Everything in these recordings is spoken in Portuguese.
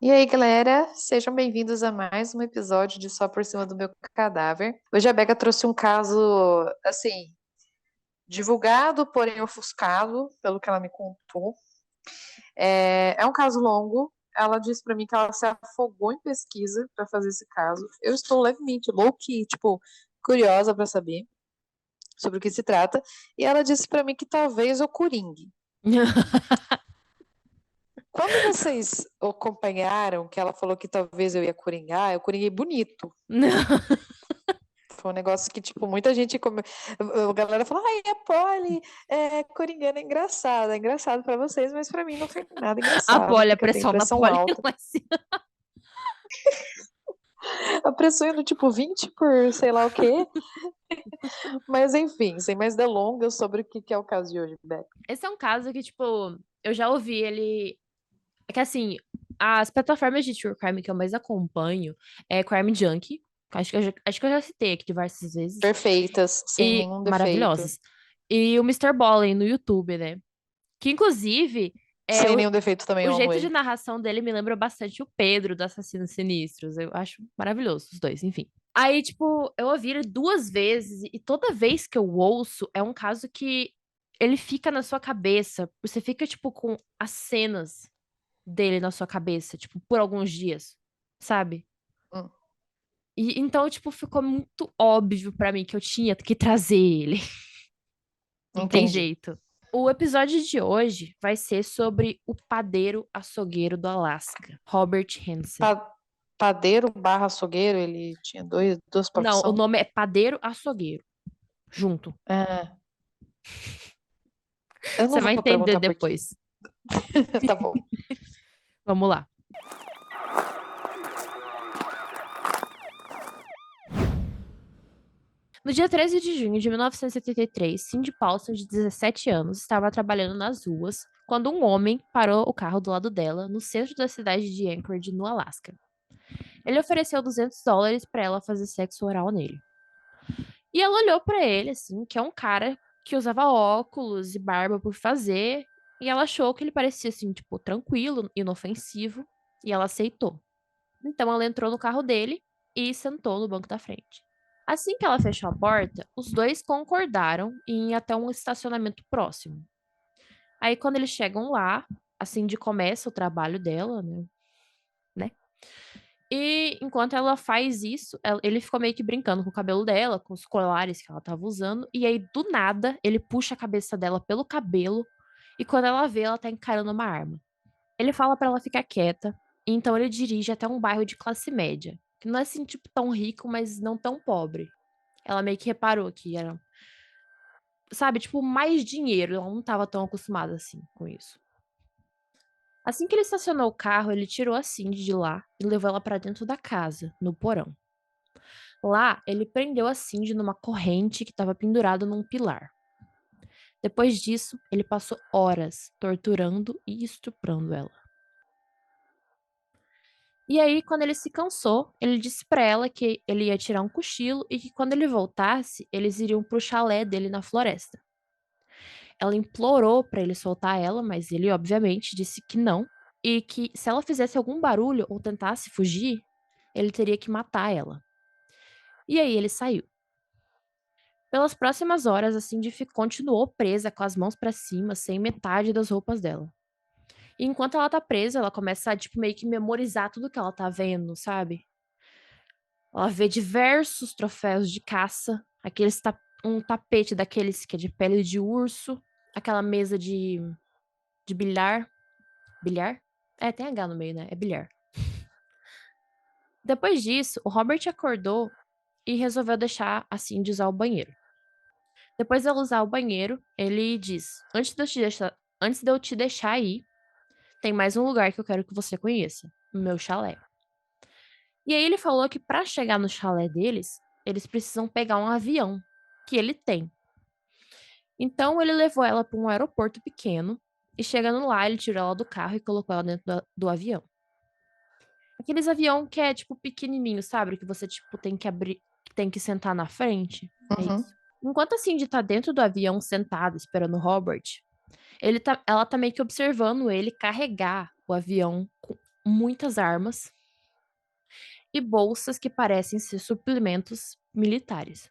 E aí, galera, sejam bem-vindos a mais um episódio de Só por Cima do Meu Cadáver. Hoje a Becca trouxe um caso, assim, divulgado, porém ofuscado, pelo que ela me contou. É um caso longo. Ela disse pra mim que ela se afogou em pesquisa pra fazer esse caso. Eu estou levemente low-key, tipo, curiosa pra saber sobre o que se trata. E ela disse pra mim que talvez eu coringue. Quando vocês acompanharam que ela falou que talvez eu ia coringar, eu coringuei bonito. Foi um negócio que, tipo, muita gente. A galera falou, ai, a Polly coringana é engraçada. É engraçado pra vocês, mas pra mim não foi nada A engraçado, Polly, a porque eu tenho pressão da pressão Polly alta. lá em cima. A pressão indo, tipo, 20 por sei lá o quê. Mas, enfim, sem mais delongas sobre o que é o caso de hoje, Beck. Esse é um caso que, tipo, eu já ouvi ele. É que assim, as plataformas de True Crime que eu mais acompanho é Crime Junkie. Acho que eu já citei aqui diversas vezes. Perfeitas, sem E nenhum defeito. maravilhosas. E o Mister Bollen no YouTube, né? Que inclusive, é, Sem o, nenhum defeito também, o eu amo jeito de ele. narração dele me lembra bastante o Pedro do Assassinos Sinistros. Eu acho maravilhoso os dois, enfim. Aí, tipo, eu ouvi ele duas vezes e toda vez que eu ouço é um caso que ele fica na sua cabeça. Você fica, tipo, com as cenas dele na sua cabeça, tipo, por alguns dias, sabe? Hum, E então, tipo, ficou muito óbvio pra mim que eu tinha que trazer ele. Não tem entendi. jeito. O episódio de hoje vai ser sobre o padeiro açougueiro do Alasca, Robert Hansen. Pa- Padeiro barra açougueiro, ele tinha duas Não, o profissões. nome é padeiro açougueiro, junto. Ah, eu não Você vou vai entender perguntar por quê. depois. Tá bom. Vamos lá. No dia 13 de junho de 1973, Cindy Paulson, de 17 anos, estava trabalhando nas ruas quando um homem parou o carro do lado dela, no centro da cidade de Anchorage, no Alasca. Ele ofereceu US$ 200 para ela fazer sexo oral nele. E ela olhou pra ele, assim, que é um cara que usava óculos e barba por fazer, e ela achou que ele parecia, assim, tipo, tranquilo, inofensivo, e ela aceitou. Então ela entrou no carro dele e sentou no banco da frente. Assim que ela fechou a porta, os dois concordaram em ir até um estacionamento próximo. Aí quando eles chegam lá, a Cindy começa o trabalho dela, né? E enquanto ela faz isso, ele ficou meio que brincando com o cabelo dela, com os colares que ela tava usando. E aí, do nada, ele puxa a cabeça dela pelo cabelo. E quando ela vê, ela tá encarando uma arma. Ele fala pra ela ficar quieta. E então ele dirige até um bairro de classe média. Que não é assim, tipo, tão rico, mas não tão pobre. Ela meio que reparou que era, sabe, tipo, mais dinheiro. Ela não tava tão acostumada assim com isso. Assim que ele estacionou o carro, ele tirou a Cindy de lá e levou ela pra dentro da casa, no porão. Lá, ele prendeu a Cindy numa corrente que estava pendurada num pilar. Depois disso, ele passou horas torturando e estuprando ela. E aí, quando ele se cansou, ele disse pra ela que ele ia tirar um cochilo e que quando ele voltasse, eles iriam pro chalé dele na floresta. Ela implorou pra ele soltar ela, mas ele obviamente disse que não e que se ela fizesse algum barulho ou tentasse fugir, ele teria que matar ela. E aí ele saiu. Pelas próximas horas, a Cindy continuou presa com as mãos pra cima, sem metade das roupas dela. E enquanto ela tá presa, ela começa a, tipo, meio que memorizar tudo que ela tá vendo, sabe? Ela vê diversos troféus de caça, um tapete daqueles que é de pele de urso, aquela mesa de bilhar. Bilhar? É, tem H no meio, né? É bilhar. Depois disso, o Robert acordou e resolveu deixar a Cindy usar o banheiro. Depois dela usar o banheiro, ele diz: antes de eu te deixar aí, tem mais um lugar que eu quero que você conheça, o meu chalé. E aí ele falou que para chegar no chalé deles, eles precisam pegar um avião, que ele tem. Então ele levou ela para um aeroporto pequeno e chegando lá, ele tirou ela do carro e colocou ela dentro do avião. Aqueles avião que é tipo pequenininho, sabe? Que você tipo tem que abrir, tem que sentar na frente. É Uhum. isso. Enquanto a Cindy tá dentro do avião sentada esperando o Robert, ela tá meio que observando ele carregar o avião muitas armas e bolsas que parecem ser suplementos militares.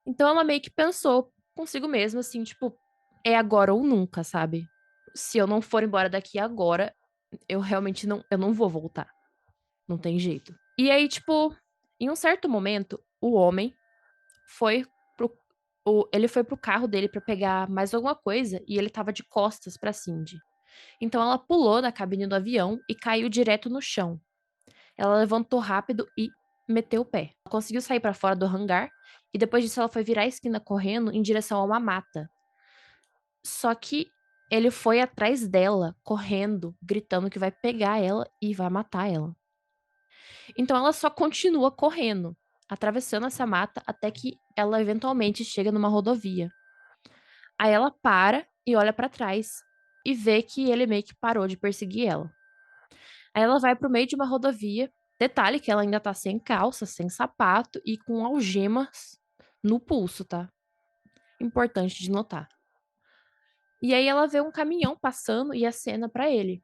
Então ela meio que pensou consigo mesma, assim, tipo, é agora ou nunca, sabe? Se eu não for embora daqui agora, eu realmente eu não vou voltar. Não tem jeito. E aí, tipo, em um certo momento, o homem foi pro, ele foi pro carro dele pra pegar mais alguma coisa e ele tava de costas pra Cindy. Então ela pulou da cabine do avião e caiu direto no chão. Ela levantou rápido e meteu o pé. Ela conseguiu sair pra fora do hangar e depois disso ela foi virar a esquina correndo em direção a uma mata. Só que ele foi atrás dela, correndo, gritando que vai pegar ela e vai matar ela. Então ela só continua correndo, atravessando essa mata até que ela eventualmente chega numa rodovia. Aí ela para e olha pra trás e vê que ele meio que parou de perseguir ela. Aí ela vai pro meio de uma rodovia. Detalhe que ela ainda tá sem calça, sem sapato e com algemas no pulso, tá? Importante de notar. E aí ela vê um caminhão passando e acena pra ele.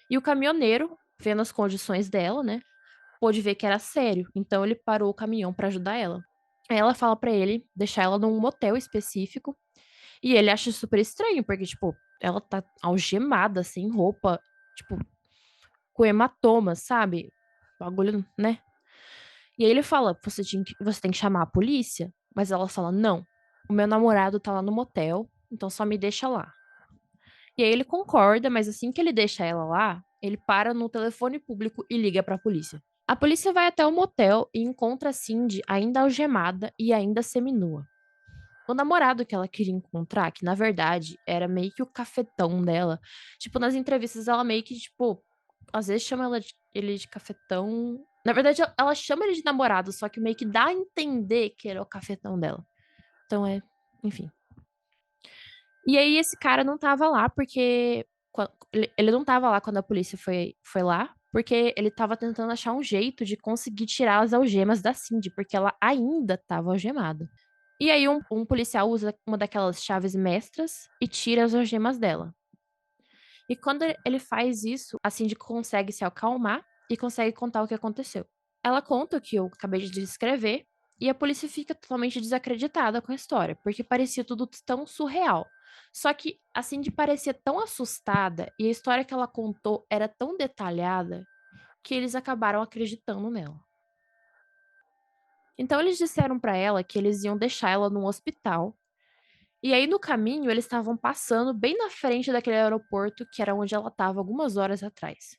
E o caminhoneiro, vendo as condições dela, né, pôde ver que era sério, então ele parou o caminhão pra ajudar ela. Aí ela fala pra ele deixar ela num motel específico, e ele acha super estranho, porque, tipo, ela tá algemada, sem roupa, tipo, com hematomas, sabe? Bagulho, né? E aí ele fala: você tem que chamar a polícia. Mas ela fala: não, o meu namorado tá lá no motel, então só me deixa lá. E aí ele concorda, mas assim que ele deixa ela lá, ele para no telefone público e liga pra polícia. A polícia vai até o motel e encontra a Cindy ainda algemada e ainda seminua. O namorado que ela queria encontrar, que na verdade era meio que o cafetão dela, tipo, nas entrevistas ela meio que, tipo, às vezes chama ele de cafetão. Na verdade, ela chama ele de namorado, só que meio que dá a entender que ele é o cafetão dela. Então é, enfim. E aí esse cara não tava lá porque ele não tava lá quando a polícia foi lá, porque ele tava tentando achar um jeito de conseguir tirar as algemas da Cindy, porque ela ainda tava algemada. E aí um policial usa uma daquelas chaves mestras e tira as algemas dela. E quando ele faz isso, a Cindy consegue se acalmar e consegue contar o que aconteceu. Ela conta o que eu acabei de descrever e a polícia fica totalmente desacreditada com a história, porque parecia tudo tão surreal. Só que a Cindy parecia tão assustada e a história que ela contou era tão detalhada que eles acabaram acreditando nela. Então eles disseram pra ela que eles iam deixar ela num hospital. E aí no caminho eles estavam passando bem na frente daquele aeroporto que era onde ela estava algumas horas atrás.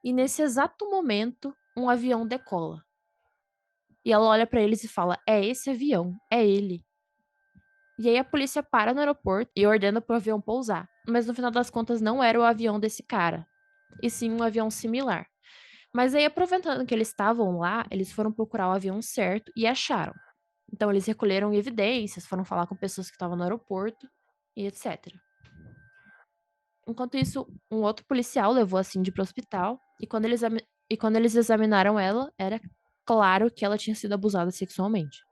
E nesse exato momento, um avião decola. E ela olha pra eles e fala: "É esse avião, é ele". E aí a polícia para no aeroporto e ordena pro avião pousar. Mas no final das contas não era o avião desse cara, e sim um avião similar. Mas aí, aproveitando que eles estavam lá, eles foram procurar o avião certo e acharam. Então eles recolheram evidências, foram falar com pessoas que estavam no aeroporto e etc. Enquanto isso, um outro policial levou a Cindy para o hospital e quando eles examinaram ela, era claro que ela tinha sido abusada sexualmente.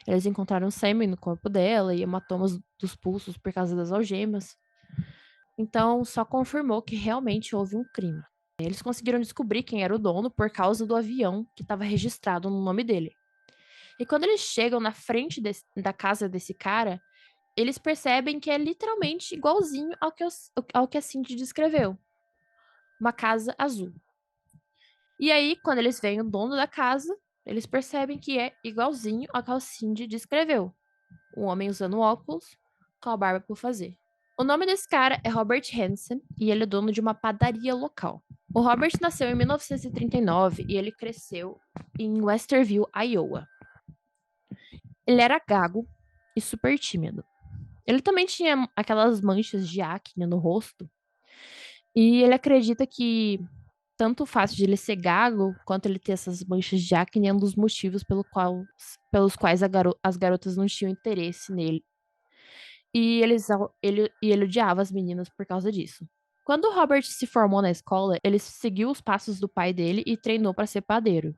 Eles encontraram sêmen no corpo dela e hematomas dos pulsos por causa das algemas. Então, só confirmou que realmente houve um crime. Eles conseguiram descobrir quem era o dono por causa do avião que estava registrado no nome dele. E quando eles chegam na frente da casa desse cara, eles percebem que é literalmente igualzinho ao que a Cindy descreveu. Uma casa azul. E aí, quando eles veem o dono da casa, eles percebem que é igualzinho ao que a Cindy descreveu. Um homem usando óculos, com a barba por fazer. O nome desse cara é Robert Hansen e ele é dono de uma padaria local. O Robert nasceu em 1939 e ele cresceu em Westerville, Iowa. Ele era gago e super tímido. Ele também tinha aquelas manchas de acne no rosto. E ele acredita que tanto o fato de ele ser gago quanto ele ter essas manchas de acne é um dos motivos pelos quais as garotas não tinham interesse nele. E ele odiava as meninas por causa disso. Quando o Robert se formou na escola, ele seguiu os passos do pai dele e treinou para ser padeiro.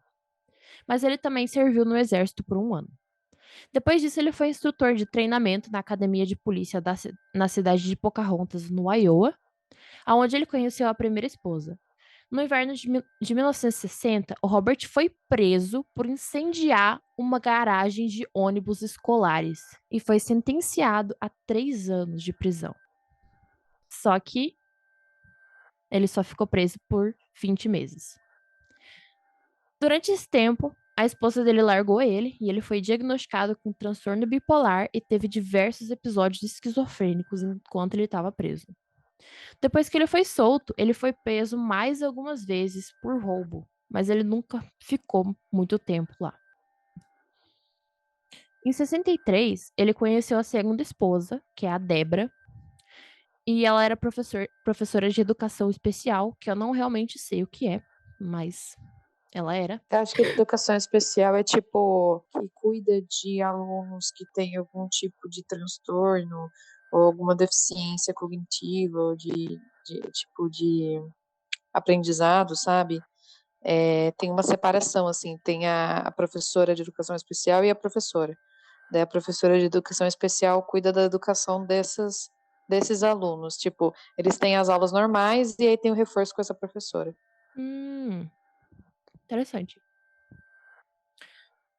Mas ele também serviu no exército por um ano. Depois disso, ele foi instrutor de treinamento na academia de polícia na cidade de Pocahontas, no Iowa, aonde ele conheceu a primeira esposa. No inverno de 1960, o Robert foi preso por incendiar uma garagem de ônibus escolares e foi sentenciado a 3 anos de prisão. Só que ele só ficou preso por 20 meses. Durante esse tempo, a esposa dele largou ele e ele foi diagnosticado com transtorno bipolar e teve diversos episódios esquizofrênicos enquanto ele estava preso. Depois que ele foi solto, ele foi preso mais algumas vezes por roubo, mas ele nunca ficou muito tempo lá. Em 63, ele conheceu a segunda esposa, que é a Debra, e ela era professora de educação especial, que eu não realmente sei o que é, mas ela era. Eu acho que educação especial é tipo que cuida de alunos que têm algum tipo de transtorno ou alguma deficiência cognitiva ou de tipo de aprendizado, sabe? Tem uma separação, assim, tem a professora de educação especial e a professora. Daí a professora de educação especial cuida da educação desses alunos. Tipo, eles têm as aulas normais e aí tem o reforço com essa professora. Interessante.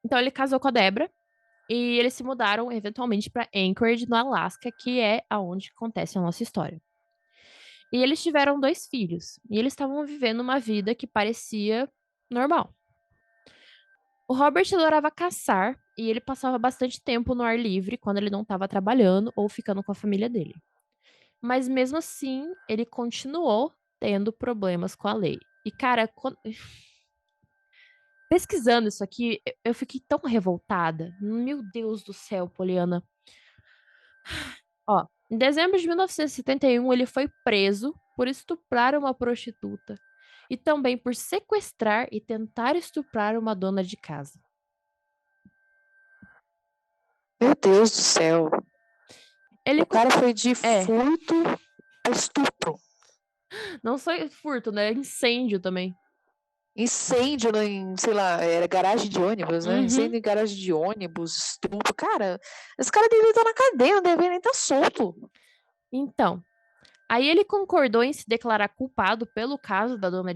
Então ele casou com a Debra e eles se mudaram eventualmente para Anchorage, no Alasca, que é aonde acontece a nossa história. E eles tiveram 2 filhos, e eles estavam vivendo uma vida que parecia normal. O Robert adorava caçar e ele passava bastante tempo no ar livre quando ele não estava trabalhando ou ficando com a família dele. Mas mesmo assim, ele continuou tendo problemas com a lei. E cara, pesquisando isso aqui, eu fiquei tão revoltada. Meu Deus do céu, Poliana. Ó, em dezembro de 1971, ele foi preso por estuprar uma prostituta e também por sequestrar e tentar estuprar uma dona de casa. Meu Deus do céu. Ele O cara foi de É. furto a estupro. Não só furto, né? Incêndio também. Incêndio em, sei lá, era garagem de ônibus, né? Uhum. Incêndio em garagem de ônibus, estupro. Cara, esse cara devia estar na cadeia, não devia nem estar solto. Então, aí ele concordou em se declarar culpado pelo caso da dona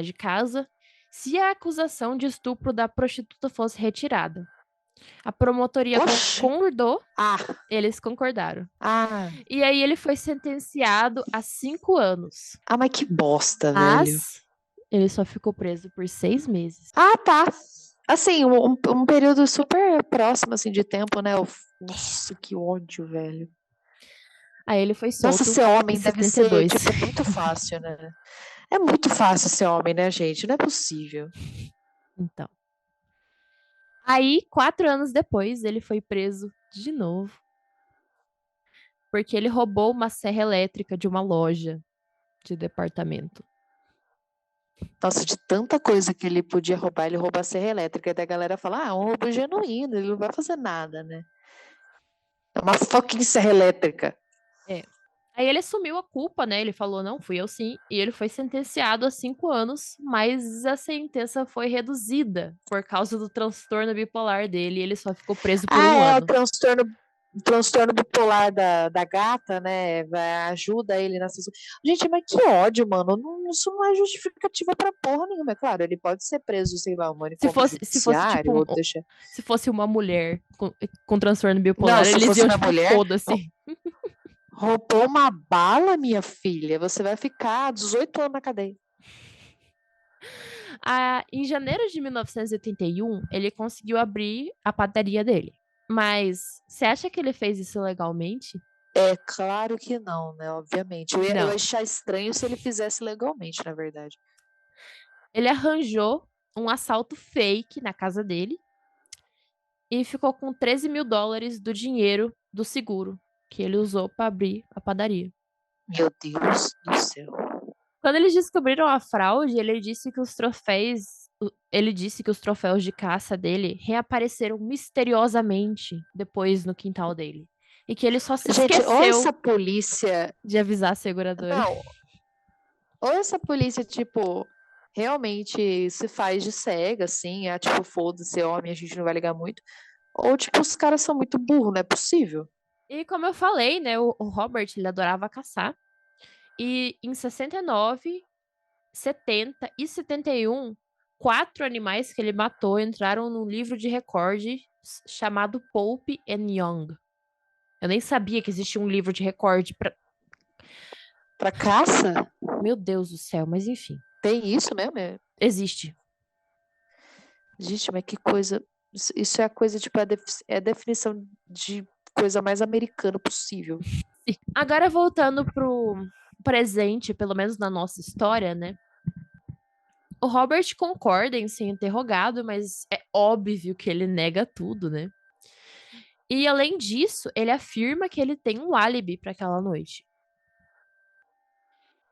de casa, se a acusação de estupro da prostituta fosse retirada. A promotoria Oxe. concordou, Ah, eles concordaram. ah. E aí ele foi sentenciado a 5 anos. Ah, mas que bosta, velho. Mas ele só ficou preso por 6 meses. Ah, tá. Assim, um período super próximo, assim, de tempo, né? Nossa, que ódio, velho. Aí ele foi Nossa, solto ser em homem deve ser, 72. tipo, muito fácil, né? É muito fácil ser homem, né, gente? Não é possível. Então. Aí, 4 anos depois, ele foi preso de novo. Porque ele roubou uma serra elétrica de uma loja de departamento. Nossa, de tanta coisa que ele podia roubar, ele rouba a serra elétrica. E daí a galera fala, um roubo genuíno, ele não vai fazer nada, né? É uma fucking serra elétrica. É. Aí ele assumiu a culpa, né? Ele falou, não, fui eu sim. E ele foi sentenciado a 5 anos, mas a sentença foi reduzida por causa do transtorno bipolar dele. E ele só ficou preso por um Ah, é, ano. o transtorno bipolar da gata, né? Ajuda ele nessa. Gente, mas que ódio, mano. Isso não é justificativa pra porra nenhuma. É claro, ele pode ser preso, sei lá, um manicômio Se fosse tipo judiciário, ou deixa. se fosse uma mulher com transtorno Não, bipolar, se eles fosse iam uma tipo, mulher, foda-se. roubou uma bala, minha filha. Você vai ficar 18 anos na cadeia. Em janeiro de 1981, ele conseguiu abrir a padaria dele. Mas você acha que ele fez isso legalmente? É claro que não, né? Obviamente. Eu ia Não. achar estranho se ele fizesse legalmente, na verdade. Ele arranjou um assalto fake na casa dele e ficou com 13 mil dólares do dinheiro do seguro que ele usou para abrir a padaria. Meu Deus do céu. Quando eles descobriram a fraude, ele disse que os troféus de caça dele reapareceram misteriosamente depois no quintal dele. E que ele só se Gente, ou esqueceu essa polícia. de avisar a seguradora. Não, ou essa polícia, tipo, realmente se faz de cega, assim, tipo, foda-se, é homem, a gente não vai ligar muito. Ou, tipo, os caras são muito burros, não é possível. E como eu falei, né, o Robert, ele adorava caçar. E em 69, 70 e 71, 4 animais que ele matou entraram num livro de recordes chamado Pope and Young. Eu nem sabia que existia um livro de recorde pra... Pra caça? Meu Deus do céu, mas enfim. Tem isso mesmo? Existe. Gente, mas que coisa. Isso é a coisa, tipo, é a definição de coisa mais americana possível. Agora voltando pro presente, pelo menos na nossa história, né? O Robert concorda em ser interrogado, mas é óbvio que ele nega tudo, né? E além disso, ele afirma que ele tem um álibi para aquela noite.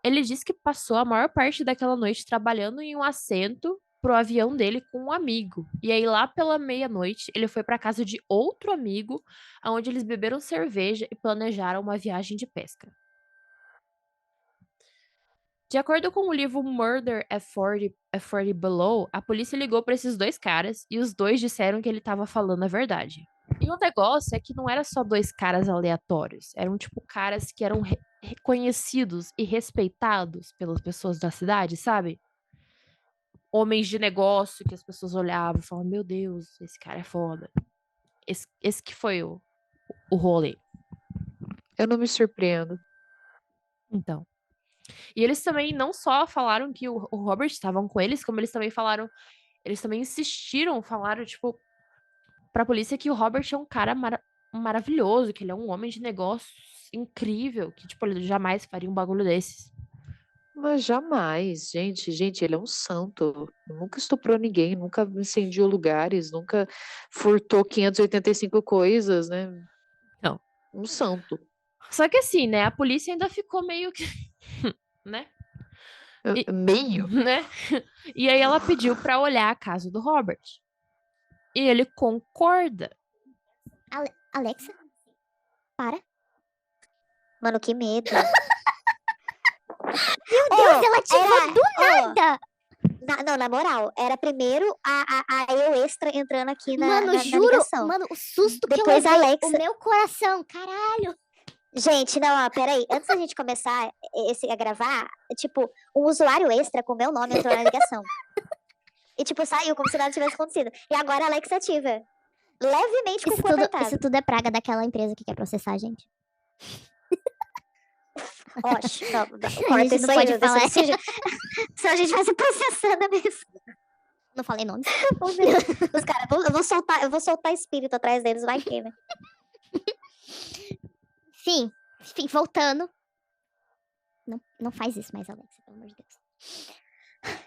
Ele diz que passou a maior parte daquela noite trabalhando em um assento pro avião dele com um amigo. E aí lá pela meia-noite, ele foi para casa de outro amigo, onde eles beberam cerveja e planejaram uma viagem de pesca. De acordo com o livro Murder at 40 Below, a polícia ligou para esses dois caras e os dois disseram que ele estava falando a verdade. E o negócio é que não era só dois caras aleatórios, eram tipo caras que eram reconhecidos e respeitados pelas pessoas da cidade, sabe? Homens de negócio que as pessoas olhavam e falavam: Meu Deus, esse cara é foda. Esse que foi o rolê. Eu não me surpreendo. Então. E eles também não só falaram que o Robert estavam com eles, como eles também falaram. Eles também insistiram, falaram, tipo, pra polícia que o Robert é um cara maravilhoso, que ele é um homem de negócios incrível, que, tipo, ele jamais faria um bagulho desses. Mas jamais, gente. Gente, ele é um santo. Nunca estuprou ninguém, nunca incendiou lugares, nunca furtou 585 coisas, né? Não. Um santo. Só que assim, né, a polícia ainda ficou meio que, né? Meio? Né? E aí ela pediu pra olhar a casa do Robert. E ele concorda. Alexa? Para. Mano, que medo. Meu Deus, ela ativou do nada. Não, na moral, era primeiro a eu extra entrando aqui Mano, na juro, ligação. mano, o susto Depois que eu a levei, Alexa. o meu coração, caralho. Gente, não, ó, peraí. Antes da gente começar a gravar, tipo, um usuário extra com meu nome entrou na ligação. E, tipo, saiu como se nada tivesse acontecido. E agora a Alexa ativa. Levemente com o cu apertado. Isso tudo é praga daquela empresa que quer processar a gente. Ó, A corta gente isso não aí, pode falar. senão a gente vai se processando mesmo. Não falei nomes. Os caras, eu vou soltar espírito atrás deles, vai que, né? Enfim, voltando. Não faz isso mais, Alexa, pelo amor de Deus.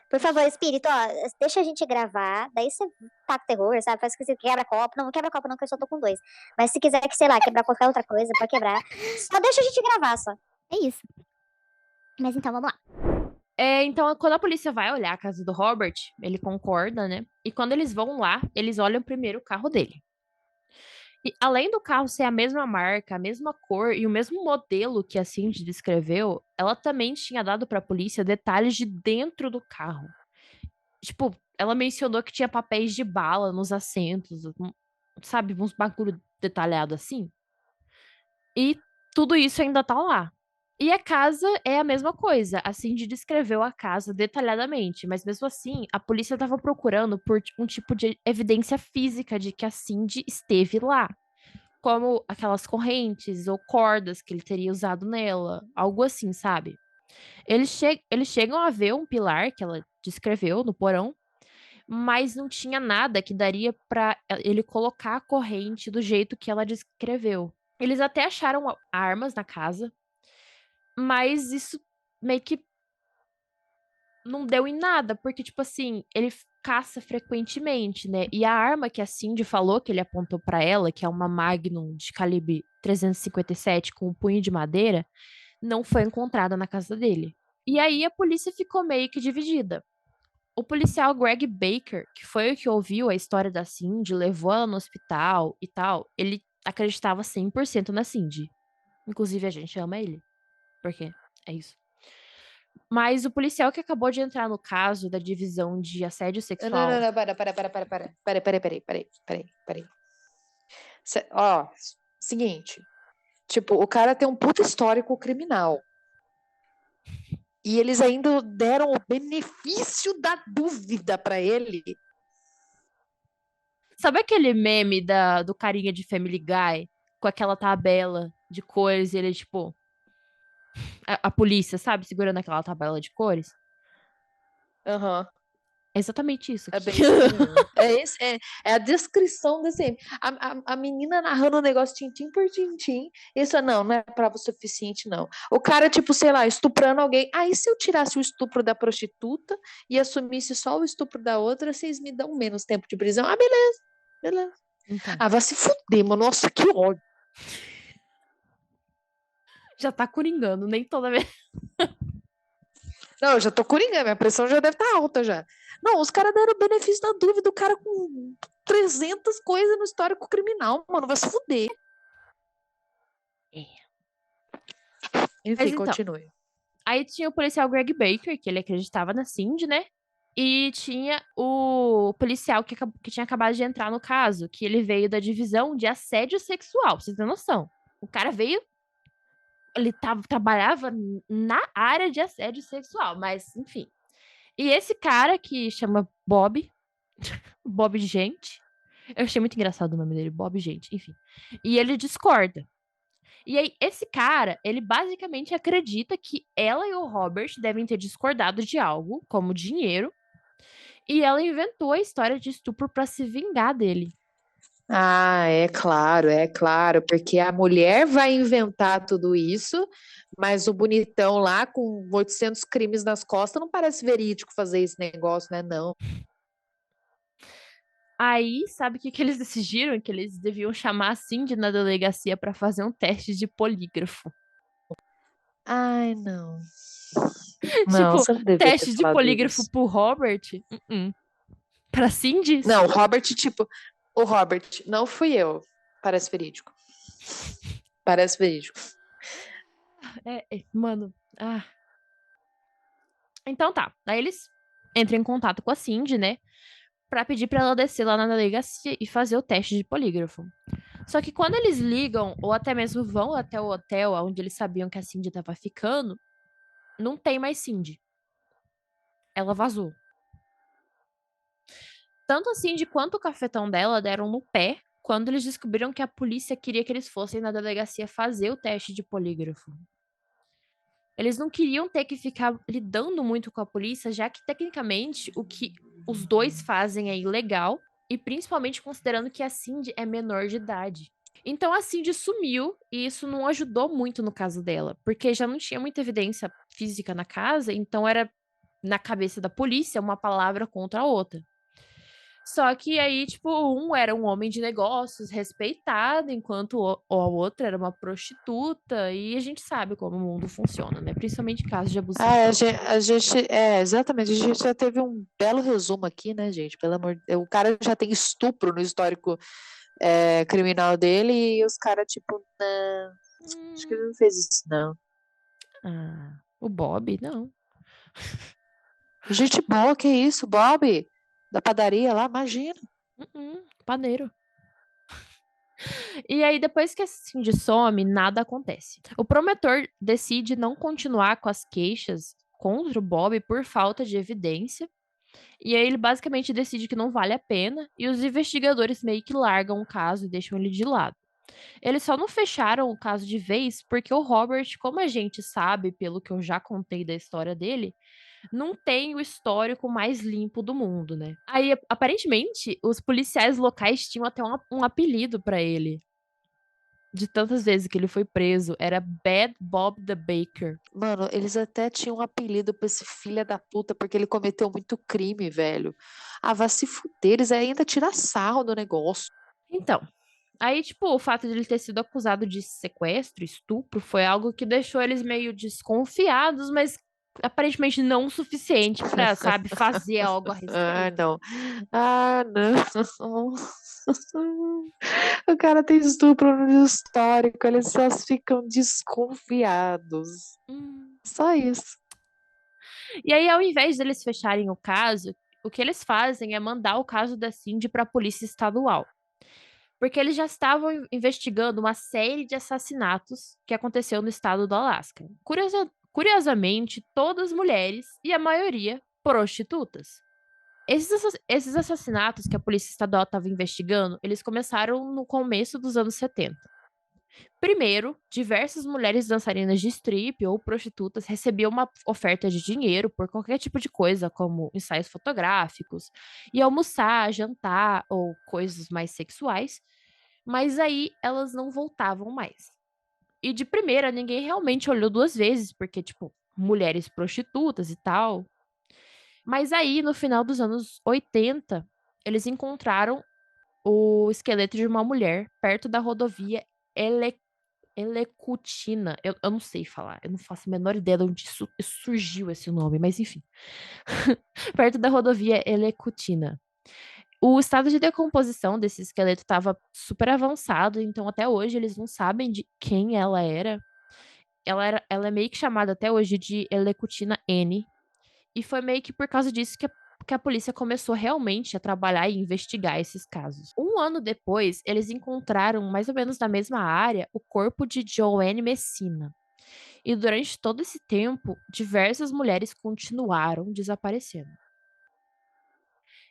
Por favor, espírito, ó, deixa a gente gravar, daí você taca terror, sabe? Faz que você quebra copo. Não quebra copo não, que eu só tô com 2. Mas se quiser que, sei lá, quebrar qualquer outra coisa, pode quebrar. Só deixa a gente gravar, só. É isso. Mas então, vamos lá. Então, quando a polícia vai olhar a casa do Robert, ele concorda, né? E quando eles vão lá, eles olham primeiro o carro dele. E além do carro ser a mesma marca, a mesma cor e o mesmo modelo que a Cindy descreveu, ela também tinha dado pra polícia detalhes de dentro do carro. Tipo, ela mencionou que tinha papéis de bala nos assentos, sabe, uns bagulho detalhado assim. E tudo isso ainda tá lá. E a casa é a mesma coisa. A Cindy descreveu a casa detalhadamente, mas mesmo assim, a polícia estava procurando por um tipo de evidência física de que a Cindy esteve lá, como aquelas correntes ou cordas que ele teria usado nela, algo assim, sabe? Eles chegam a ver um pilar que ela descreveu no porão, mas não tinha nada que daria para ele colocar a corrente do jeito que ela descreveu. Eles até acharam armas na casa, mas isso meio que não deu em nada, porque, tipo assim, ele caça frequentemente, né? E a arma que a Cindy falou que ele apontou pra ela, que é uma Magnum de calibre 357 com um punho de madeira, não foi encontrada na casa dele. E aí a polícia ficou meio que dividida. O policial Greg Baker, que foi o que ouviu a história da Cindy, levou ela no hospital e tal, ele acreditava 100% na Cindy. Inclusive, a gente ama ele. Porque é isso. Mas o policial que acabou de entrar no caso da divisão de assédio sexual. Não, peraí. Ó, seguinte. Tipo, o cara tem um puto histórico criminal. E eles ainda deram o benefício da dúvida pra ele. Sabe aquele meme do carinha de Family Guy? Com aquela tabela de cores e ele, tipo... A polícia, sabe? Segurando aquela tabela de cores. Aham. É exatamente isso É aqui. bem isso aí mesmo. É a descrição desse. A menina narrando o negócio tintim por tintim. Isso não é prova suficiente, não. O cara, tipo, sei lá, estuprando alguém. Aí, se eu tirasse o estupro da prostituta e assumisse só o estupro da outra, vocês me dão menos tempo de prisão. Ah, beleza. Beleza. Então, Ah, vai se fuder, mano. Nossa, que ódio. já tá coringando, nem toda vez. Não, eu já tô coringando, minha pressão já deve estar alta já. Não, os caras deram o benefício da dúvida, o cara com 300 coisas no histórico criminal, mano, vai se fuder. Enfim, Mas então, continue. aí tinha o policial Greg Baker, que ele acreditava na Cindy, né? E tinha o policial que tinha acabado de entrar no caso, que ele veio da divisão de assédio sexual, pra vocês terem noção. O cara veio, ele trabalhava na área de assédio sexual, mas enfim. E esse cara que chama Bob, Bob Gente, eu achei muito engraçado o nome dele, Bob Gente, enfim. E ele discorda. E aí, esse cara, ele basicamente acredita que ela e o Robert devem ter discordado de algo, como dinheiro, e ela inventou a história de estupro pra se vingar dele. Ah, é claro, porque a mulher vai inventar tudo isso, mas o bonitão lá com 800 crimes nas costas não parece verídico fazer esse negócio, né? Não. Aí, sabe o que eles decidiram? Que eles deviam chamar a Cindy na delegacia pra fazer um teste de polígrafo. Ai, não. Não, Tipo, você não devia ter teste de falado polígrafo isso. pro Robert? Pra Cindy? Não, o Robert, não fui eu. Parece verídico. Parece verídico. Mano. Então tá. Aí eles entram em contato com a Cindy, né? Pra pedir pra ela descer lá na delegacia e fazer o teste de polígrafo. Só que quando eles ligam, ou até mesmo vão até o hotel onde eles sabiam que a Cindy tava ficando, não tem mais Cindy. Ela vazou. Tanto a Cindy quanto o cafetão dela deram no pé quando eles descobriram que a polícia queria que eles fossem na delegacia fazer o teste de polígrafo. Eles não queriam ter que ficar lidando muito com a polícia, já que tecnicamente o que os dois fazem é ilegal, e principalmente considerando que a Cindy é menor de idade. Então a Cindy sumiu e isso não ajudou muito no caso dela, porque já não tinha muita evidência física na casa, então era na cabeça da polícia uma palavra contra a outra. Só que aí, tipo, um era um homem de negócios respeitado, enquanto a outra era uma prostituta, e a gente sabe como o mundo funciona, né? Principalmente em casos de abuso sexual. Exatamente, a gente já teve um belo resumo aqui, né, gente? Pelo amor de Deus, o cara já tem estupro no histórico criminal dele e os caras, tipo, não, acho que ele não fez isso, não. O Bob, não. Gente boa, que isso, Bob? Da padaria lá, imagina. Padeiro. E aí, depois que a Cindy some, nada acontece. O promotor decide não continuar com as queixas contra o Bob por falta de evidência. E aí ele basicamente decide que não vale a pena, e os investigadores meio que largam o caso e deixam ele de lado. Eles só não fecharam o caso de vez porque o Robert, como a gente sabe, pelo que eu já contei da história dele, não tem o histórico mais limpo do mundo, né? Aí, aparentemente, os policiais locais tinham até um apelido pra ele. De tantas vezes que ele foi preso, era Bad Bob the Baker. Mano, eles até tinham um apelido pra esse filho da puta, porque ele cometeu muito crime, velho. Ah, vai se fuder, eles ainda tiram sarro do negócio. Então, aí, tipo, o fato de ele ter sido acusado de sequestro, estupro, foi algo que deixou eles meio desconfiados, mas aparentemente não o suficiente pra, sabe, fazer algo a Ah, respeito. não. Ah, não. O cara tem estupro no histórico, eles só ficam desconfiados. Só isso. E aí, ao invés deles fecharem o caso, o que eles fazem é mandar o caso da Cindy para a polícia estadual. Porque eles já estavam investigando uma série de assassinatos que aconteceu no estado do Alasca. Curiosamente, todas mulheres e a maioria prostitutas. Esses assassinatos que a Polícia Estadual estava investigando, eles começaram no começo dos anos 70. Primeiro, diversas mulheres dançarinas de strip ou prostitutas recebiam uma oferta de dinheiro por qualquer tipo de coisa, como ensaios fotográficos, e almoçar, jantar ou coisas mais sexuais, mas aí elas não voltavam mais. E de primeira, ninguém realmente olhou duas vezes, porque, tipo, mulheres prostitutas e tal. Mas aí, no final dos anos 80, eles encontraram o esqueleto de uma mulher perto da rodovia Elecutina. Eu não sei falar, eu não faço a menor ideia de onde surgiu esse nome, mas enfim. Perto da rodovia Elecutina. O estado de decomposição desse esqueleto estava super avançado, então até hoje eles não sabem de quem ela era. Ela é meio que chamada até hoje de Elecutina N. E foi meio que por causa disso que a polícia começou realmente a trabalhar e investigar esses casos. Um ano depois, eles encontraram, mais ou menos na mesma área, o corpo de Joanne Messina. E durante todo esse tempo, diversas mulheres continuaram desaparecendo.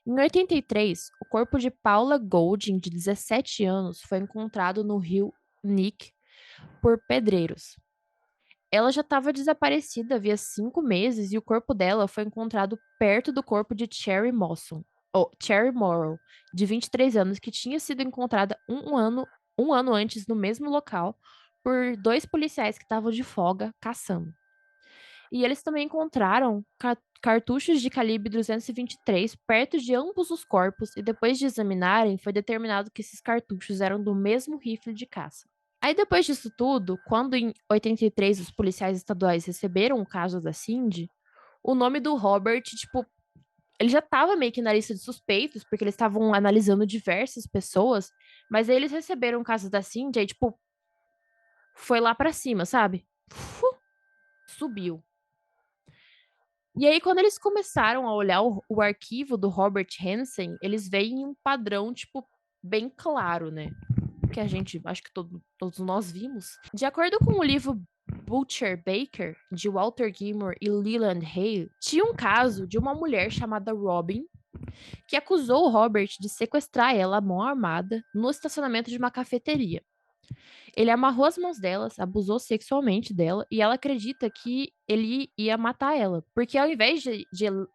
Em 83, o corpo de Paula Golding, de 17 anos, foi encontrado no rio Nick por pedreiros. Ela já estava desaparecida havia 5 meses e o corpo dela foi encontrado perto do corpo de Cherry Morrow, de 23 anos, que tinha sido encontrada um ano antes no mesmo local por 2 policiais que estavam de folga caçando. E eles também encontraram cartuchos de calibre 223 perto de ambos os corpos e depois de examinarem, foi determinado que esses cartuchos eram do mesmo rifle de caça. Aí depois disso tudo, quando em 83 os policiais estaduais receberam o caso da Cindy, o nome do Robert, tipo, ele já estava meio que na lista de suspeitos, porque eles estavam analisando diversas pessoas, mas aí eles receberam o caso da Cindy, aí tipo, foi lá pra cima, sabe? Subiu. E aí, quando eles começaram a olhar o arquivo do Robert Hansen, eles veem um padrão, tipo, bem claro, né? Que a gente, acho que todos nós vimos. De acordo com o livro Butcher Baker, de Walter Gilmore e Leland Hale, tinha um caso de uma mulher chamada Robin, que acusou o Robert de sequestrar ela à mão armada no estacionamento de uma cafeteria. Ele amarrou as mãos delas, abusou sexualmente dela e ela acredita que ele ia matar ela, porque ao invés de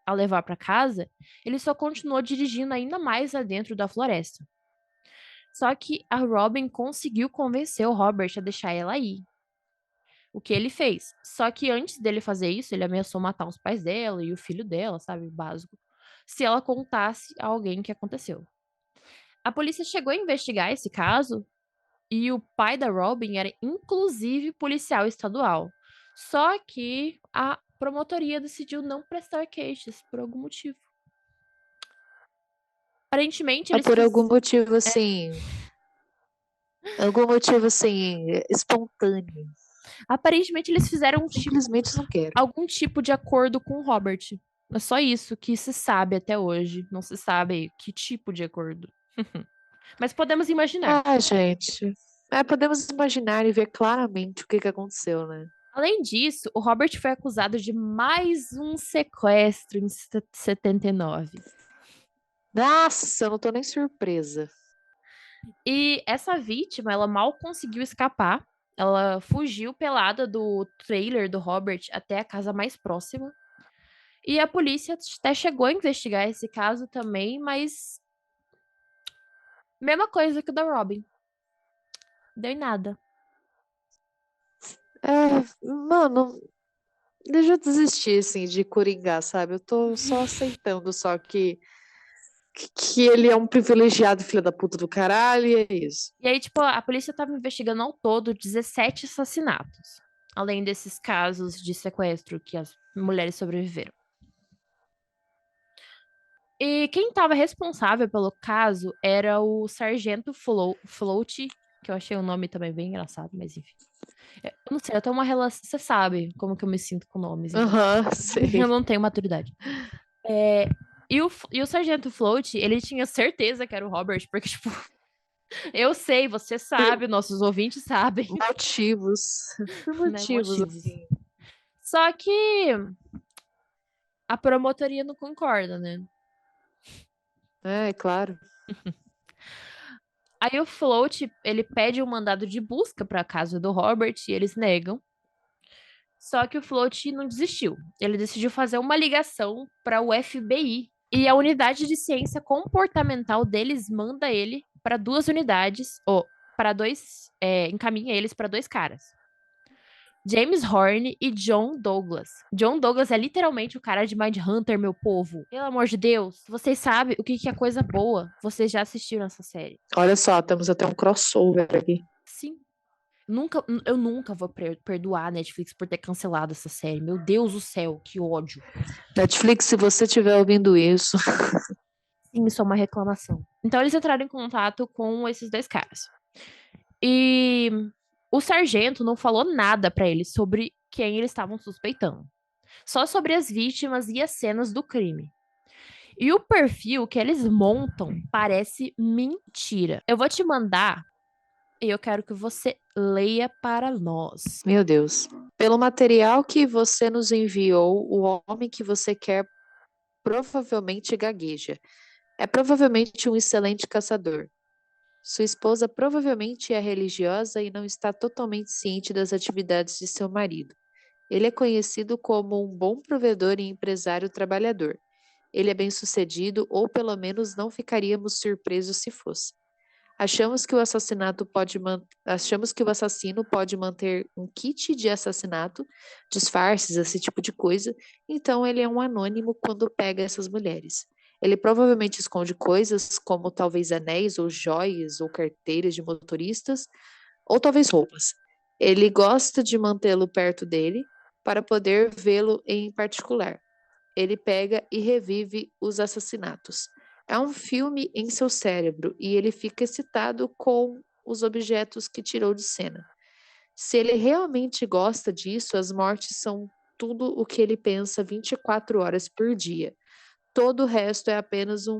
a levar para casa, ele só continuou dirigindo ainda mais adentro da floresta. Só que a Robin conseguiu convencer o Robert a deixar ela ir. O que ele fez? Só que antes dele fazer isso, ele ameaçou matar os pais dela e o filho dela, sabe, básico, se ela contasse a alguém o que aconteceu. A polícia chegou a investigar esse caso e o pai da Robin era inclusive policial estadual. Só que a promotoria decidiu não prestar queixas por algum motivo. Aparentemente eles Por algum motivo assim. Algum motivo assim, espontâneo. Aparentemente eles fizeram Simplesmente não quero. algum tipo de acordo com o Robert. É só isso que se sabe até hoje. Não se sabe que tipo de acordo. Mas podemos imaginar. Gente. Podemos imaginar e ver claramente o que aconteceu, né? Além disso, o Robert foi acusado de mais um sequestro em 79. Nossa, eu não tô nem surpresa. E essa vítima, ela mal conseguiu escapar. Ela fugiu pelada do trailer do Robert até a casa mais próxima. E a polícia até chegou a investigar esse caso também, mas mesma coisa que o da Robin. Deu em nada. Mano, deixa eu desistir, assim, de coringar, sabe? Eu tô só aceitando só que ele é um privilegiado filho da puta do caralho e é isso. E aí, tipo, a polícia tava investigando ao todo 17 assassinatos. Além desses casos de sequestro que as mulheres sobreviveram. E quem estava responsável pelo caso era o Sargento Float, que eu achei o nome também bem engraçado, mas enfim. Eu não sei, eu tenho uma relação. Você sabe como que eu me sinto com nomes. Então. Sei. Eu não tenho maturidade. E o Sargento Float, ele tinha certeza que era o Robert, porque, tipo, eu sei, você sabe, nossos ouvintes sabem. Motivos. Por Né, motivos, motivos. assim. Só que a promotoria não concorda, né? É claro. Aí o Float, ele pede um mandado de busca pra casa do Robert e eles negam. Só que o Float não desistiu. Ele decidiu fazer uma ligação para o FBI. E a unidade de ciência comportamental deles manda ele para duas unidades, ou para dois, encaminha eles para dois caras. James Horn e John Douglas. John Douglas é literalmente o cara de Mindhunter, meu povo. Pelo amor de Deus, vocês sabem o que é coisa boa. Vocês já assistiram essa série. Olha só, temos até um crossover aqui. Sim. Eu nunca vou perdoar a Netflix por ter cancelado essa série. Meu Deus do céu, que ódio. Netflix, se você estiver ouvindo isso. Sim, isso é uma reclamação. Então eles entraram em contato com esses dois caras. E o sargento não falou nada pra eles sobre quem eles estavam suspeitando. Só sobre as vítimas e as cenas do crime. E o perfil que eles montam parece mentira. Eu vou te mandar e eu quero que você leia para nós. Meu Deus. Pelo material que você nos enviou, o homem que você quer provavelmente gagueja. É provavelmente um excelente caçador. Sua esposa provavelmente é religiosa e não está totalmente ciente das atividades de seu marido. Ele é conhecido como um bom provedor e empresário trabalhador. Ele é bem-sucedido, ou pelo menos não ficaríamos surpresos se fosse. Achamos que o assassino pode manter um kit de assassinato, disfarces, esse tipo de coisa, então ele é um anônimo quando pega essas mulheres. Ele provavelmente esconde coisas como talvez anéis ou joias ou carteiras de motoristas, ou talvez roupas. Ele gosta de mantê-lo perto dele para poder vê-lo em particular. Ele pega e revive os assassinatos. É um filme em seu cérebro e ele fica excitado com os objetos que tirou de cena. Se ele realmente gosta disso, as mortes são tudo o que ele pensa 24 horas por dia. Todo o resto é apenas um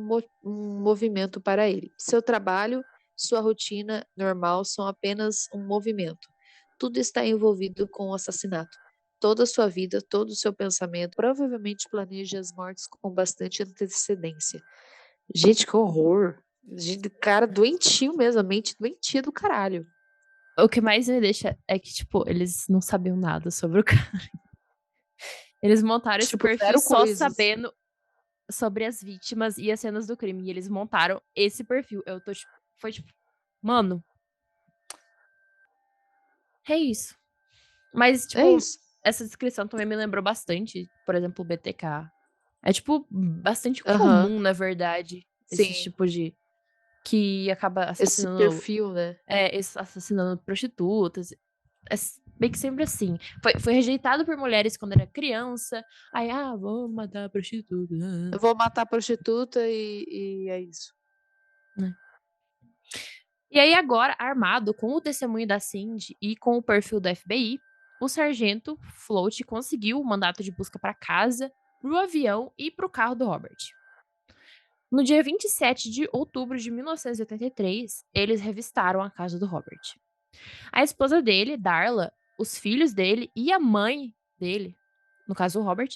movimento para ele. Seu trabalho, sua rotina normal são apenas um movimento. Tudo está envolvido com o assassinato. Toda a sua vida, todo o seu pensamento, provavelmente planeja as mortes com bastante antecedência. Gente, que horror. Gente, cara doentio mesmo, a mente doentia do caralho. O que mais me deixa é que, tipo, eles não sabiam nada sobre o cara. Eles montaram esse Tipo, perfil zero só coisas. sabendo sobre as vítimas e as cenas do crime. E eles montaram esse perfil. Eu tô, tipo, foi tipo, mano. É isso. Mas, É tipo, isso. essa descrição também me lembrou bastante, por exemplo, o BTK. É, tipo, bastante Aham. comum, na verdade, esse Sim. tipo de. Que acaba Esse assassinando. perfil, né? Assassinando prostitutas. É meio que sempre assim. Foi rejeitado por mulheres quando era criança. Aí, vou matar a prostituta. Eu vou matar a prostituta e é isso. E aí, agora, armado com o testemunho da Cindy e com o perfil do FBI, o sargento Float conseguiu o mandato de busca para casa, pro avião e pro carro do Robert. No dia 27 de outubro de 1983, eles revistaram a casa do Robert. A esposa dele, Darla, os filhos dele e a mãe dele, no caso o Robert,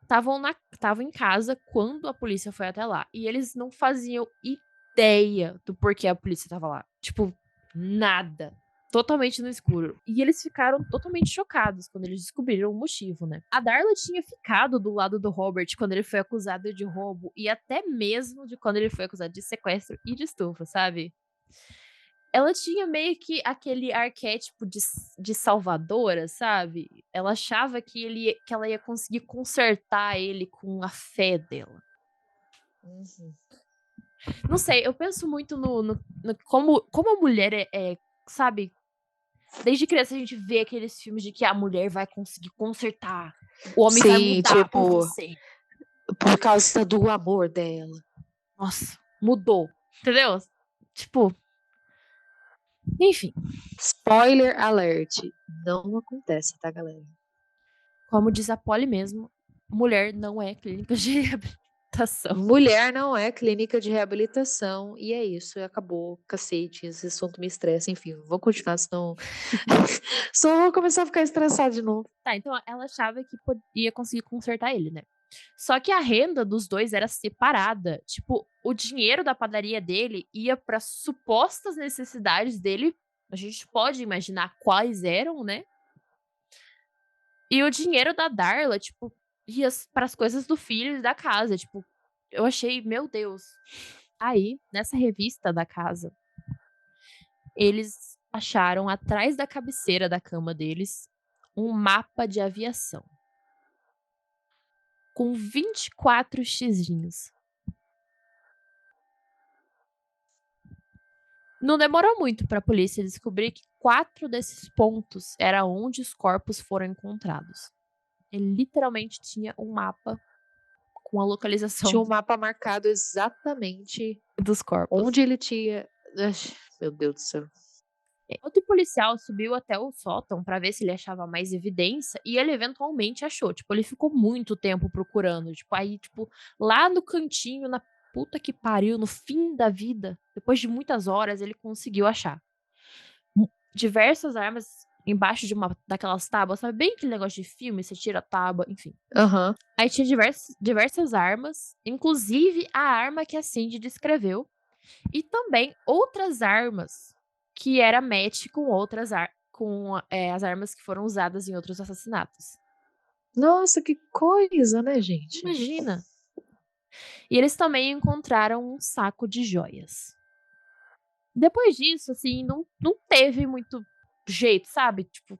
estavam em casa quando a polícia foi até lá. E eles não faziam ideia do porquê a polícia estava lá. Tipo, nada. Totalmente no escuro. E eles ficaram totalmente chocados quando eles descobriram o motivo, né? A Darla tinha ficado do lado do Robert quando ele foi acusado de roubo e até mesmo de quando ele foi acusado de sequestro e de estupro, sabe? Ela tinha meio que aquele arquétipo de salvadora, sabe? Ela achava que ela ia conseguir consertar ele com a fé dela. Uhum. Não sei, eu penso muito como a mulher sabe? Desde criança a gente vê aqueles filmes de que a mulher vai conseguir consertar. O homem vai Sim, mudar por tipo, você. por causa do amor dela. Nossa, mudou. Entendeu? Tipo. Enfim. Spoiler alert. Não acontece, tá, galera? Como diz a Polly mesmo, mulher não é clínica de reabilitação. Mulher não é clínica de reabilitação. E é isso, e acabou, cacete. Esse assunto me estressa. Enfim, vou continuar, senão. Só vou começar a ficar estressada de novo. Tá, então ela achava que ia conseguir consertar ele, né? Só que a renda dos dois era separada. Tipo, o dinheiro da padaria dele ia para supostas necessidades dele. A gente pode imaginar quais eram, né? E o dinheiro da Darla, tipo, ia para as coisas do filho e da casa. Tipo, eu achei, meu Deus. Aí, nessa revista da casa, eles acharam atrás da cabeceira da cama deles um mapa de aviação com 24 xizinhos. Não demorou muito para a polícia descobrir que 4 desses pontos era onde os corpos foram encontrados. Ele literalmente tinha um mapa com a localização Tinha um mapa marcado exatamente dos corpos. onde ele tinha. Ai, meu Deus do céu. Outro policial subiu até o sótão para ver se ele achava mais evidência e ele eventualmente achou. Tipo, ele ficou muito tempo procurando. Tipo, aí, tipo, lá no cantinho, na puta que pariu, no fim da vida, depois de muitas horas, ele conseguiu achar diversas armas embaixo de uma daquelas tábuas. Sabe bem aquele negócio de filme, você tira a tábua, enfim. Aham. Aí tinha diversas armas, inclusive a arma que a Cindy descreveu, e também outras armas que era match com outras as armas que foram usadas em outros assassinatos. Nossa, que coisa, né, gente? Imagina. E eles também encontraram um saco de joias. Depois disso, assim, não teve muito jeito, sabe? Tipo,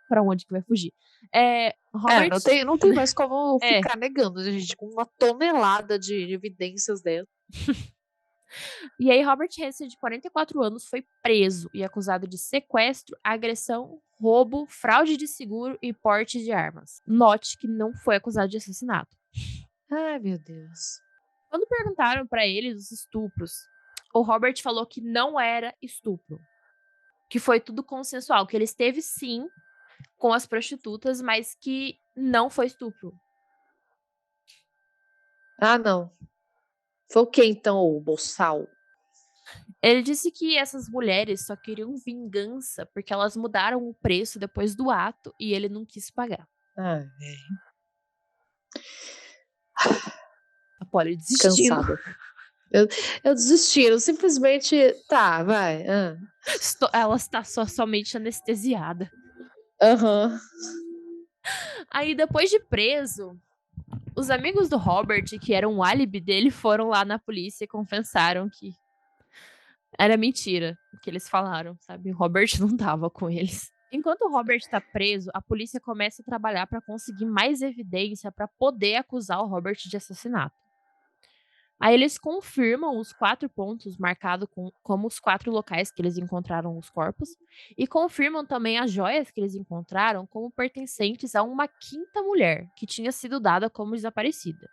pra onde que vai fugir? Robert... não tem mais como É. ficar negando, gente, com uma tonelada de evidências dela. E aí, Robert Hansen, de 44 anos, foi preso e acusado de sequestro, agressão, roubo, fraude de seguro e porte de armas. Note que não foi acusado de assassinato. Ai, meu Deus. Quando perguntaram pra ele dos estupros, o Robert falou que não era estupro. Que foi tudo consensual, que ele esteve sim com as prostitutas, mas que não foi estupro. Ah, não. Foi o que então, o boçal? Ele disse que essas mulheres só queriam vingança porque elas mudaram o preço depois do ato e ele não quis pagar. Ah, velho. A Polly desistindo. Cansada. Eu desisti, eu simplesmente. Tá, vai. Ela está somente anestesiada. Aham. Aí, depois de preso, os amigos do Robert, que eram o álibi dele, foram lá na polícia e confessaram que era mentira o que eles falaram, sabe? O Robert não tava com eles. Enquanto o Robert está preso, a polícia começa a trabalhar para conseguir mais evidência para poder acusar o Robert de assassinato. Aí eles confirmam os 4 pontos marcados como os 4 locais que eles encontraram os corpos e confirmam também as joias que eles encontraram como pertencentes a uma 5ª mulher que tinha sido dada como desaparecida.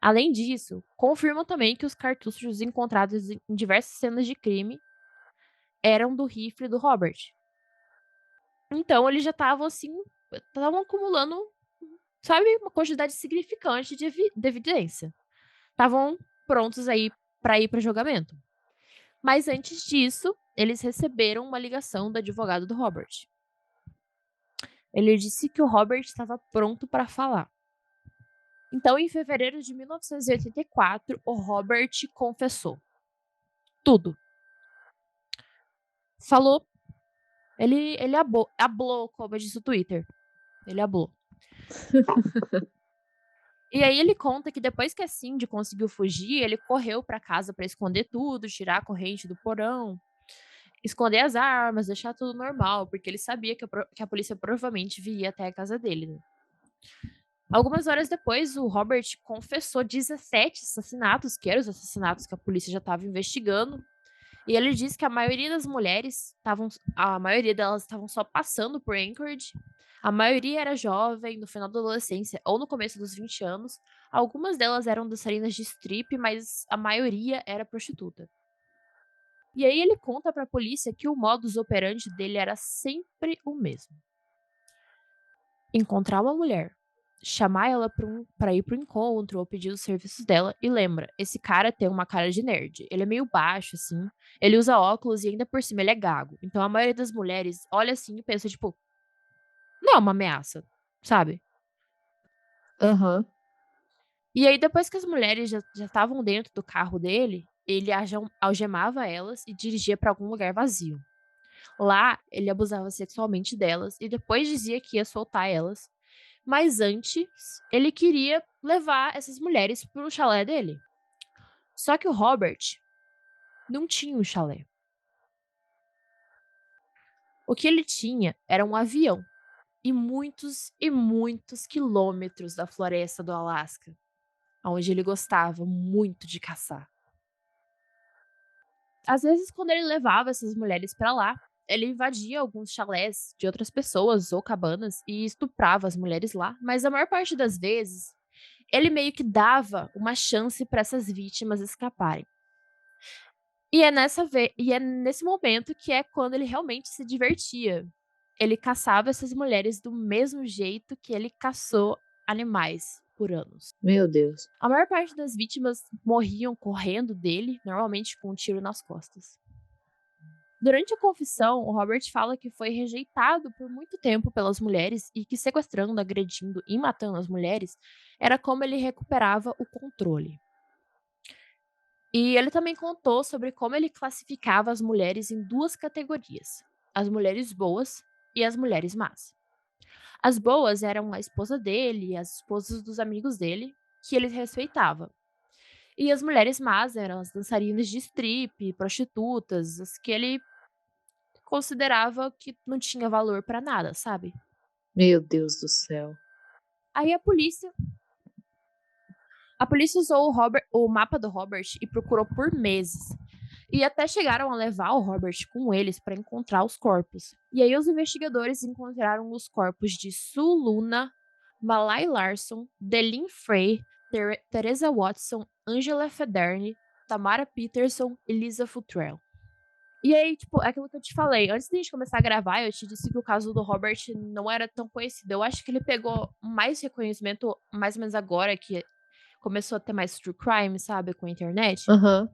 Além disso, confirmam também que os cartuchos encontrados em diversas cenas de crime eram do rifle do Robert. Então eles já estavam assim, estavam acumulando, sabe, uma quantidade significante de evidência. Estavam prontos aí para ir para julgamento. Mas antes disso, eles receberam uma ligação do advogado do Robert. Ele disse que o Robert estava pronto para falar. Então, em fevereiro de 1984, o Robert confessou tudo. Falou. Ele hablou, como diz o Twitter. Ele hablou. E aí ele conta que depois que a Cindy conseguiu fugir, ele correu para casa para esconder tudo, tirar a corrente do porão, esconder as armas, deixar tudo normal, porque ele sabia que a polícia provavelmente viria até a casa dele. Né? Algumas horas depois, o Robert confessou 17 assassinatos, que eram os assassinatos que a polícia já estava investigando. E ele disse que a maioria das mulheres estavam só passando por Anchorage. A maioria era jovem, no final da adolescência ou no começo dos 20 anos. Algumas delas eram dançarinas de strip, mas a maioria era prostituta. E aí ele conta pra polícia que o modus operandi dele era sempre o mesmo. Encontrar uma mulher, chamar ela pra ir pro encontro ou pedir os serviços dela. E lembra, esse cara tem uma cara de nerd. Ele é meio baixo, assim. Ele usa óculos e ainda por cima ele é gago. Então a maioria das mulheres olha assim e pensa, tipo, não é uma ameaça, sabe? Aham. E aí, depois que as mulheres já estavam dentro do carro dele, ele algemava elas e dirigia pra algum lugar vazio. Lá, ele abusava sexualmente delas e depois dizia que ia soltar elas. Mas antes, ele queria levar essas mulheres pro chalé dele. Só que o Robert não tinha um chalé. O que ele tinha era um avião e muitos quilômetros da floresta do Alasca, onde ele gostava muito de caçar. Às vezes, quando ele levava essas mulheres pra lá, ele invadia alguns chalés de outras pessoas ou cabanas e estuprava as mulheres lá, mas a maior parte das vezes, ele meio que dava uma chance pra essas vítimas escaparem. E é nesse momento que é quando ele realmente se divertia. Ele caçava essas mulheres do mesmo jeito que ele caçou animais por anos. Meu Deus. A maior parte das vítimas morriam correndo dele, normalmente com um tiro nas costas. Durante a confissão, o Robert fala que foi rejeitado por muito tempo pelas mulheres e que sequestrando, agredindo e matando as mulheres era como ele recuperava o controle. E ele também contou sobre como ele classificava as mulheres em duas categorias: as mulheres boas e as mulheres más. As boas eram a esposa dele e as esposas dos amigos dele, que ele respeitava. E as mulheres más eram as dançarinas de strip, prostitutas, as que ele considerava que não tinha valor pra nada, sabe? Meu Deus do céu. Aí a polícia usou o mapa do Robert e procurou por meses. E até chegaram a levar o Robert com eles para encontrar os corpos. E aí os investigadores encontraram os corpos de Sue Luna, Malai Larson, Delin Frey, Teresa Watson, Angela Federne, Tamara Peterson e Lisa Futrell. E aí, tipo, é aquilo que eu te falei. Antes da gente começar a gravar, eu te disse que o caso do Robert não era tão conhecido. Eu acho que ele pegou mais reconhecimento mais ou menos agora que começou a ter mais true crime, sabe, com a internet. Aham.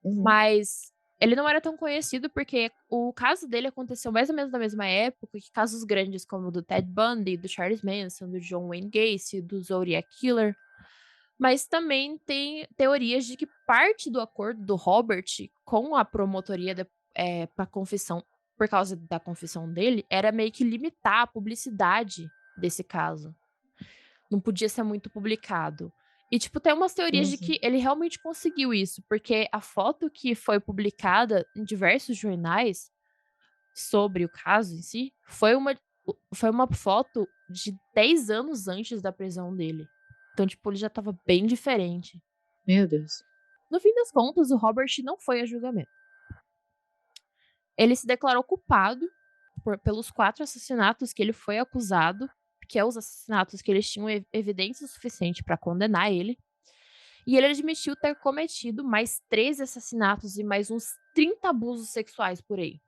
Uhum. Mas ele não era tão conhecido porque o caso dele aconteceu mais ou menos na mesma época que casos grandes como o do Ted Bundy, do Charles Manson, do John Wayne Gacy, do Zodiac Killer. Mas também tem teorias de que parte do acordo do Robert com a promotoria pra confissão, por causa da confissão dele, era meio que limitar a publicidade desse caso. Não podia ser muito publicado. E, tipo, tem umas teorias de que ele realmente conseguiu isso, porque a foto que foi publicada em diversos jornais sobre o caso em si foi uma foto de 10 anos antes da prisão dele. Então, tipo, ele já tava bem diferente. Meu Deus. No fim das contas, o Robert não foi a julgamento. Ele se declarou culpado pelos 4 assassinatos que ele foi acusado, que é os assassinatos que eles tinham evidência suficiente para condenar ele. E ele admitiu ter cometido mais 13 assassinatos e mais uns 30 abusos sexuais por aí.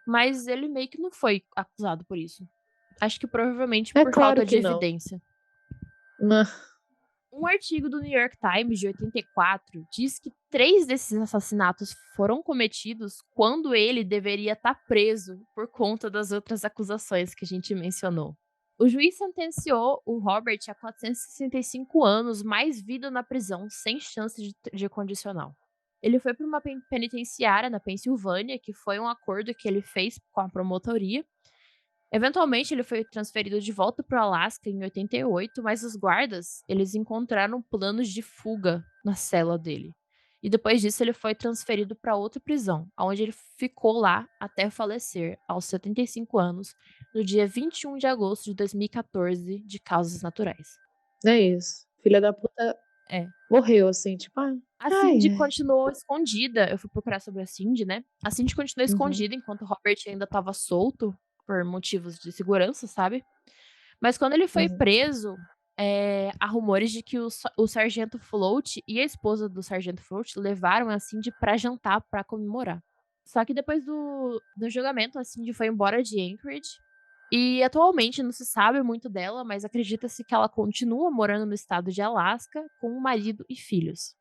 Mas ele meio que não foi acusado por isso. Acho que provavelmente por claro falta de que não. evidência. Não. Um artigo do New York Times de 84 diz que 3 desses assassinatos foram cometidos quando ele deveria estar preso por conta das outras acusações que a gente mencionou. O juiz sentenciou o Robert a 465 anos mais vida na prisão, sem chance de condicional. Ele foi para uma penitenciária na Pensilvânia, que foi um acordo que ele fez com a promotoria. Eventualmente, ele foi transferido de volta para o Alasca em 88, mas os guardas, eles encontraram planos de fuga na cela dele. E depois disso, ele foi transferido para outra prisão, onde ele ficou lá até falecer, aos 75 anos, no dia 21 de agosto de 2014, de causas naturais. É isso. Filha da puta morreu, assim, tipo... A Cindy continuou escondida. Eu fui procurar sobre a Cindy, né? A Cindy continuou escondida enquanto o Robert ainda estava solto, por motivos de segurança, sabe? Mas quando ele foi preso, há rumores de que o Sargento Float e a esposa do Sargento Float levaram a Cindy pra jantar pra comemorar. Só que depois do julgamento, a Cindy foi embora de Anchorage E atualmente não se sabe muito dela, mas acredita-se que ela continua morando no estado de Alasca com o marido e filhos.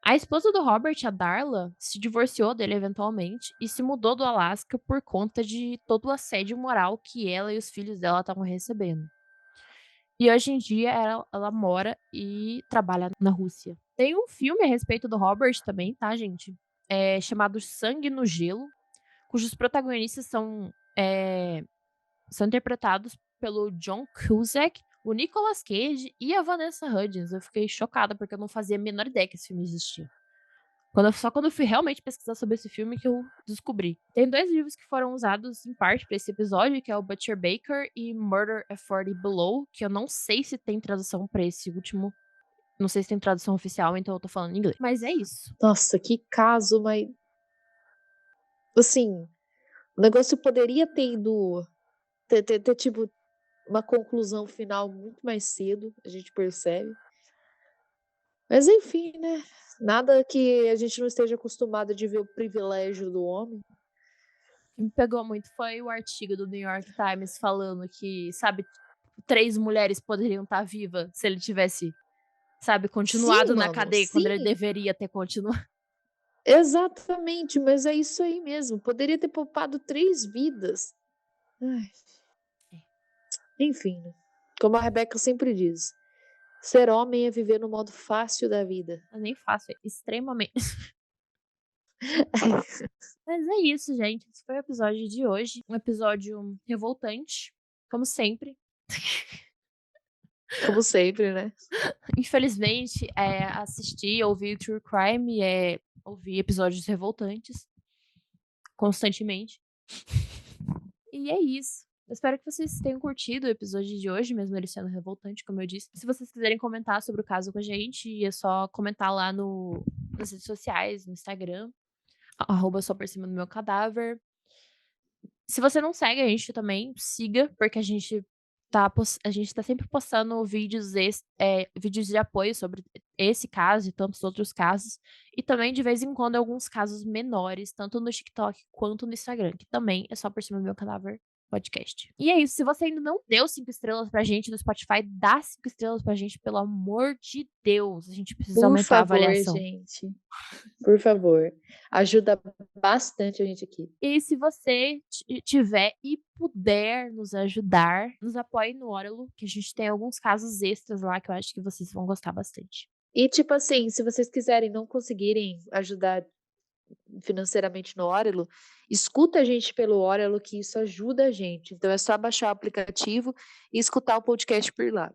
A esposa do Robert, a Darla, se divorciou dele eventualmente e se mudou do Alasca por conta de todo o assédio moral que ela e os filhos dela estavam recebendo. E hoje em dia ela mora e trabalha na Rússia. Tem um filme a respeito do Robert também, tá, gente? Chamado Sangue no Gelo, cujos protagonistas são interpretados pelo John Cusack, o Nicolas Cage e a Vanessa Hudgens. Eu fiquei chocada porque eu não fazia a menor ideia que esse filme existia. Só quando eu fui realmente pesquisar sobre esse filme que eu descobri. Tem 2 livros que foram usados em parte para esse episódio, que é o Butcher Baker e Murder at 40 Below, que eu não sei se tem tradução para esse último. Não sei se tem tradução oficial, então eu tô falando em inglês. Mas é isso. Nossa, que caso, mas. Assim, o negócio poderia ter ido. Ter tipo, uma conclusão final muito mais cedo, a gente percebe. Mas enfim, né? Nada que a gente não esteja acostumado de ver o privilégio do homem. O que me pegou muito foi o artigo do New York Times falando que, sabe, 3 mulheres poderiam estar vivas se ele tivesse, sabe, continuado na mano, cadeia quando ele sim. deveria ter continuado. Exatamente, mas é isso aí mesmo. Poderia ter poupado 3 vidas. Ai. Enfim, né? Como a Rebeca sempre diz, ser homem é viver no modo fácil da vida. Eu nem faço, é extremamente. Mas é isso, gente. Esse foi o episódio de hoje. Um episódio revoltante, como sempre. Como sempre, né? Infelizmente, assistir, ouvir True Crime, ouvir episódios revoltantes constantemente. E é isso. Eu espero que vocês tenham curtido o episódio de hoje, mesmo ele sendo revoltante, como eu disse. Se vocês quiserem comentar sobre o caso com a gente, é só comentar lá nas redes sociais, no Instagram, @só por cima do meu cadáver. Se você não segue a gente também, siga, porque a gente tá sempre postando vídeos de apoio sobre esse caso e tantos outros casos. E também, de vez em quando, alguns casos menores, tanto no TikTok quanto no Instagram, que também é só por cima do meu cadáver podcast. E é isso. Se você ainda não deu 5 estrelas pra gente no Spotify, dá 5 estrelas pra gente, pelo amor de Deus. A gente precisa Por aumentar a favor, avaliação. gente. Por favor. Ajuda bastante a gente aqui. E se você tiver e puder nos ajudar, nos apoie no Orelo, que a gente tem alguns casos extras lá que eu acho que vocês vão gostar bastante. E tipo assim, se vocês quiserem não conseguirem ajudar financeiramente no Orelo, escuta a gente pelo Orelo, que isso ajuda a gente. Então é só baixar o aplicativo e escutar o podcast por lá.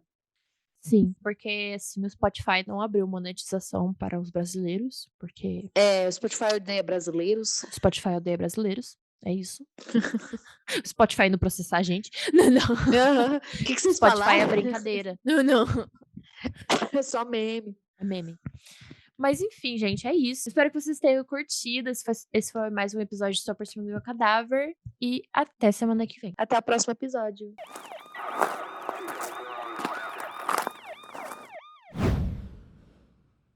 Sim, porque assim, o Spotify não abriu monetização para os brasileiros, porque O Spotify odeia brasileiros. o Spotify odeia brasileiros. É isso. O Spotify não processar a gente. Não. O que vocês Spotify falaram? é brincadeira. Não. É só meme. É meme. Mas enfim, gente, é isso. Espero que vocês tenham curtido. Esse foi mais um episódio de Só por cima do meu cadáver. E até semana que vem. Até o próximo episódio.